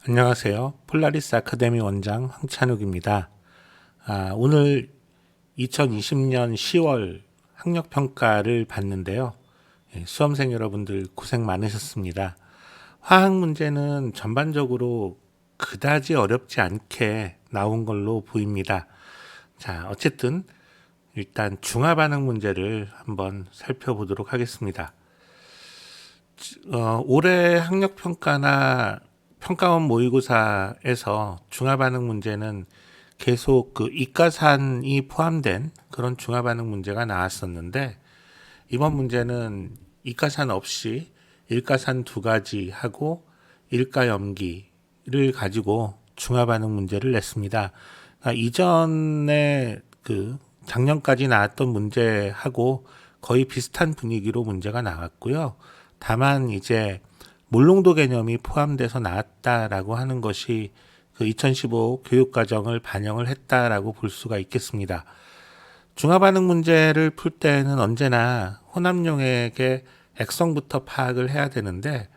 안녕하세요. 폴라리스 아카데미 원장 황찬욱입니다. 오늘 2020년 10월 학력평가를 봤는데요. 수험생 여러분들 고생 많으셨습니다. 화학 문제는 전반적으로 그다지 어렵지 않게 나온 걸로 보입니다. 자, 어쨌든 일단 중화반응 문제를 한번 살펴보도록 하겠습니다. 올해 학력평가나 평가원 모의고사에서 중화반응 문제는 계속 그 이과산이 포함된 그런 중화반응 문제가 나왔었는데, 이번 문제는 이과산 없이 일과산 두 가지 하고 일가염기를 가지고 중화반응 문제를 냈습니다. 이전에 그 작년까지 나왔던 문제하고 거의 비슷한 분위기로 문제가 나왔고요. 다만 이제 몰롱도 개념이 포함돼서 나왔다라고 하는 것이 그 2015 교육과정을 반영을 했다라고 볼 수가 있겠습니다. 중화반응 문제를 풀 때는 언제나 혼합용액의 액성부터 파악을 해야 되는데,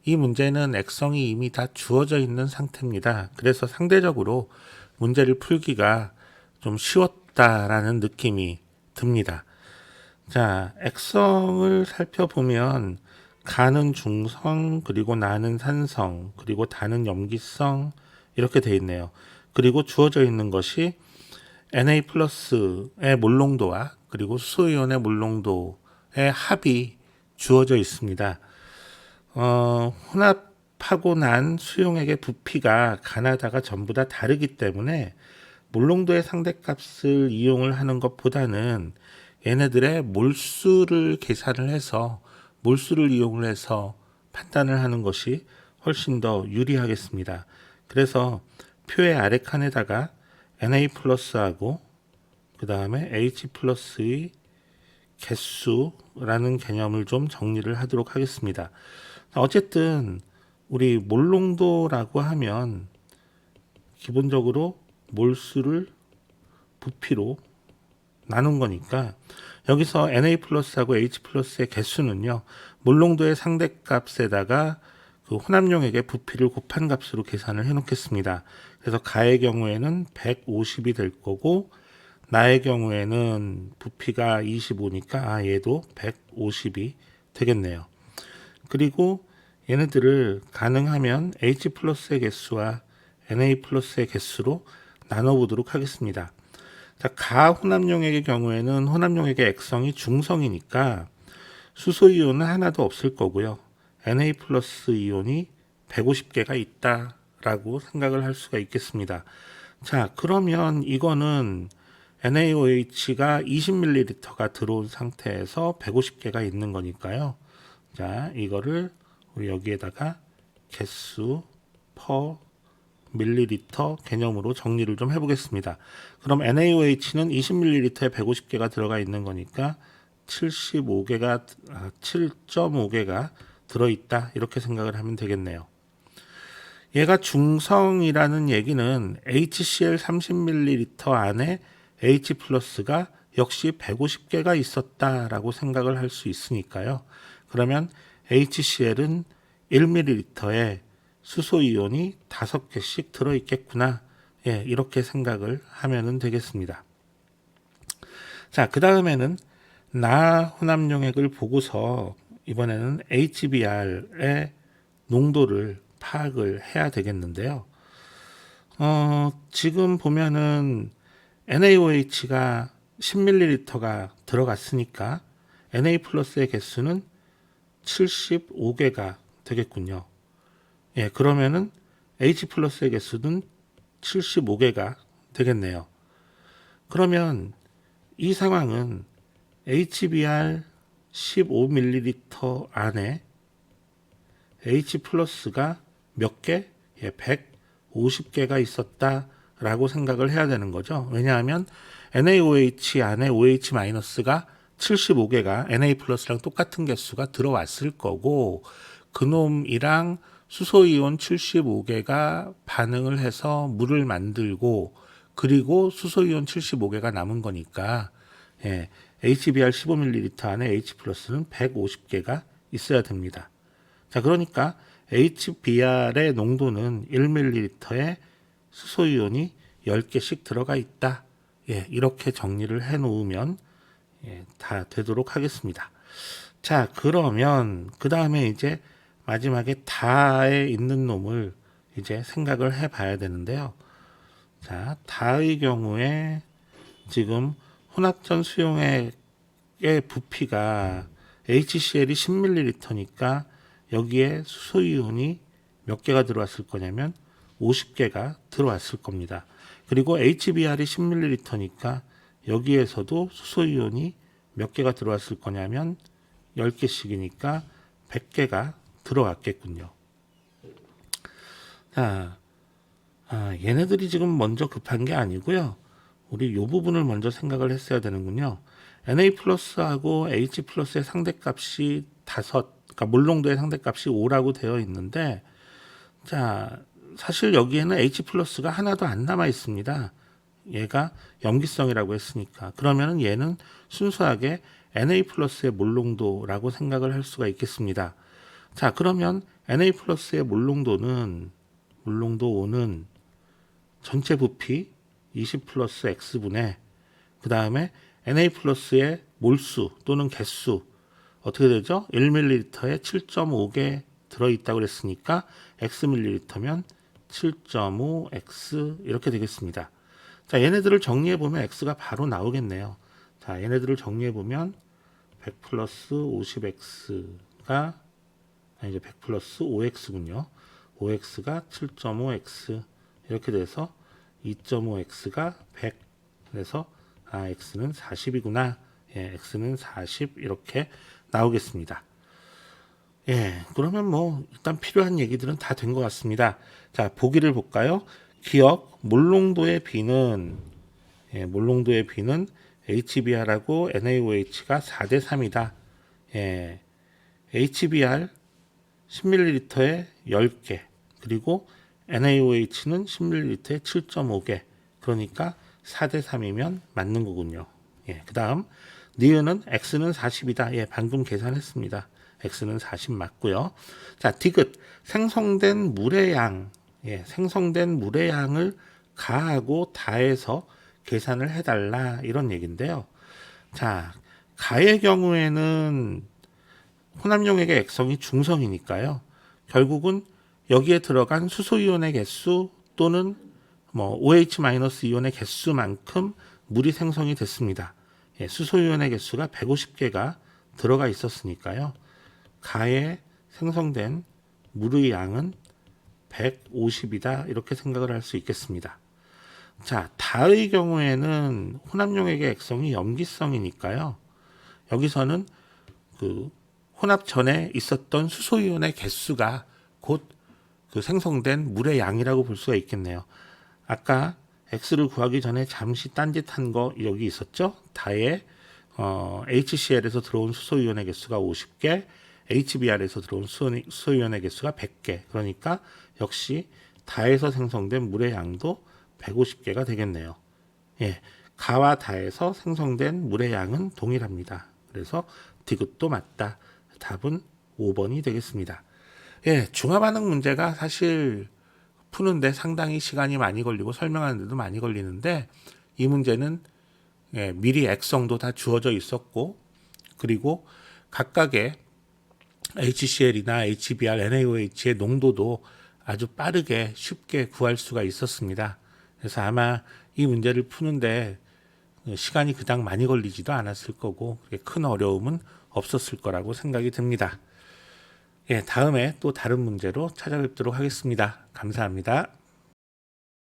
이 문제는 액성이 이미 다 주어져 있는 상태입니다. 그래서 상대적으로 문제를 풀기가 좀 쉬웠다라는 느낌이 듭니다. 자, 액성을 살펴보면 가는 중성, 그리고 나는 산성, 그리고 다는 염기성 이렇게 돼 있네요. 그리고 주어져 있는 것이 Na 플러스의 몰농도와 그리고 수소이온의 몰농도의 합이 주어져 있습니다. 혼합하고 난 수용액의 부피가 가나다가 전부 다 다르기 때문에 몰농도의 상대값을 이용을 하는 것보다는 얘네들의 몰수를 계산을 해서 몰수를 이용을 해서 판단을 하는 것이 훨씬 더 유리하겠습니다. 그래서 표의 아래 칸에다가 Na 플러스하고 그 다음에 H 플러스의 개수라는 개념을 좀 정리를 하도록 하겠습니다. 어쨌든 우리 몰농도라고 하면 기본적으로 몰수를 부피로 나눈 거니까, 여기서 Na 플러스하고 H 플러스의 개수는요, 몰농도의 상대값에다가 그 혼합용액의 부피를 곱한 값으로 계산을 해 놓겠습니다. 그래서 가의 경우에는 150이 될 거고, 나의 경우에는 부피가 25니까 얘도 150이 되겠네요. 그리고 얘네들을 가능하면 H 플러스의 개수와 Na 플러스의 개수로 나눠보도록 하겠습니다. 자, 가혼합용액의 경우에는 혼합용액의 액성이 중성이니까 수소이온은 하나도 없을 거고요. Na 플러스 이온이 150개가 있다라고 생각을 할 수가 있겠습니다. 자, 그러면 이거는 NaOH가 20ml가 들어온 상태에서 150개가 있는 거니까요. 자, 이거를 우리 여기에다가 개수 퍼 밀리리터 개념으로 정리를 좀 해보겠습니다. 그럼 NaOH는 20ml에 150개가 들어가 있는 거니까 7.5개가 들어있다, 이렇게 생각을 하면 되겠네요. 얘가 중성이라는 얘기는 HCl 30ml 안에 H 플러스가 역시 150개가 있었다라고 생각을 할 수 있으니까요. 그러면 HCl은 1ml에 수소이온이 5개씩 들어있겠구나. 예, 이렇게 생각을 하면 되겠습니다. 자, 그 다음에는 나 혼합용액을 보고서 이번에는 HBr의 농도를 파악을 해야 되겠는데요. 지금 보면은 NaOH가 10ml가 들어갔으니까 Na 플러스의 개수는 75개가 되겠군요. 예, 그러면은 H 플러스의 개수는 75개가 되겠네요. 그러면 이 상황은 HBr 15ml 안에 H 플러스가 몇 개? 예, 150개가 있었다라고 생각을 해야 되는 거죠. 왜냐하면 NaOH 안에 OH-가 75개가 Na 플러스랑 똑같은 개수가 들어왔을 거고, 그놈이랑 수소이온 75개가 반응을 해서 물을 만들고, 그리고 수소이온 75개가 남은 거니까, 예, HBr 15ml 안에 H 플러스는 150개가 있어야 됩니다. 자, 그러니까 HBr의 농도는 1ml에 수소이온이 10개씩 들어가 있다. 예, 이렇게 정리를 해 놓으면 다 되도록 하겠습니다. 자, 그러면 그 다음에 이제 마지막에 다에 있는 놈을 이제 생각을 해 봐야 되는데요. 자, 다의 경우에 지금 혼합전 수용액의 부피가 HCl이 10ml니까 여기에 수소이온이 몇 개가 들어왔을 거냐면 50개가 들어왔을 겁니다. 그리고 HBr이 10ml니까 여기에서도 수소이온이 몇 개가 들어왔을 거냐면 10개씩이니까 100개가 들어왔겠군요. 자, 얘네들이 지금 먼저 급한 게 아니고요. 우리 이 부분을 먼저 생각을 했어야 되는군요. Na 플러스하고 H 플러스의 상대값이 5, 그러니까 몰농도의 상대값이 5라고 되어 있는데, 자, 사실 여기에는 H 플러스가 하나도 안 남아 있습니다. 얘가 염기성이라고 했으니까. 그러면은 얘는 순수하게 Na 플러스의 몰농도라고 생각을 할 수가 있겠습니다. 자, 그러면 Na 플러스의 몰농도 5는 전체 부피 20 플러스 X분의 그 다음에 Na 플러스의 몰수 또는 개수 어떻게 되죠? 1ml에 7.5개 들어있다고 그랬으니까 Xml면 7.5X 이렇게 되겠습니다. 자, 얘네들을 정리해보면 X가 바로 나오겠네요. 자, 얘네들을 정리해보면 100 플러스 50X가 이제 100 플러스 5X군요. 5X가 7.5X 이렇게 돼서 2.5X가 100 그래서 X는 40이구나. 예, X는 40 이렇게 나오겠습니다. 예, 그러면 뭐 일단 필요한 얘기들은 다 된 것 같습니다. 자, 보기를 볼까요? 기억 몰농도의 B는 몰농도의 B는 HBr하고 NaOH가 4대 3이다. 예, HBr 10ml에 10개 그리고 NaOH는 10ml에 7.5개 그러니까 4대 3이면 맞는 거군요. 예, 그 다음 니은은 X는 40이다. 예, 방금 계산했습니다. X는 40 맞고요. 자, 디귿 생성된 물의 양 생성된 물의 양을 가하고 다해서 계산을 해달라 이런 얘기인데요. 자, 가의 경우에는 혼합용액의 액성이 중성이니까요. 결국은 여기에 들어간 수소이온의 개수 또는 OH-이온의 개수만큼 물이 생성이 됐습니다. 예, 수소이온의 개수가 150개가 들어가 있었으니까요. 가에 생성된 물의 양은 150이다 이렇게 생각을 할 수 있겠습니다. 자, 다의 경우에는 혼합용액의 액성이 염기성이니까요. 여기서는 그 혼합 전에 있었던 수소이온의 개수가 곧 그 생성된 물의 양이라고 볼 수가 있겠네요. 아까 X를 구하기 전에 잠시 딴짓한 거 여기 있었죠? 다에 HCl에서 들어온 수소이온의 개수가 50개, HBr에서 들어온 수소이온의 개수가 100개. 그러니까 역시 다에서 생성된 물의 양도 150개가 되겠네요. 예, 가와 다에서 생성된 물의 양은 동일합니다. 그래서 디귿도 맞다. 답은 5번이 되겠습니다. 예, 중화반응 문제가 사실 푸는데 상당히 시간이 많이 걸리고 설명하는데도 많이 걸리는데 이 문제는 미리 액성도 다 주어져 있었고 그리고 각각의 HCl이나 HBr, NaOH의 농도도 아주 빠르게 쉽게 구할 수가 있었습니다. 그래서 아마 이 문제를 푸는데 시간이 그닥 많이 걸리지도 않았을 거고 큰 어려움은 없었을 거라고 생각이 듭니다. 예, 다음에 또 다른 문제로 찾아뵙도록 하겠습니다. 감사합니다.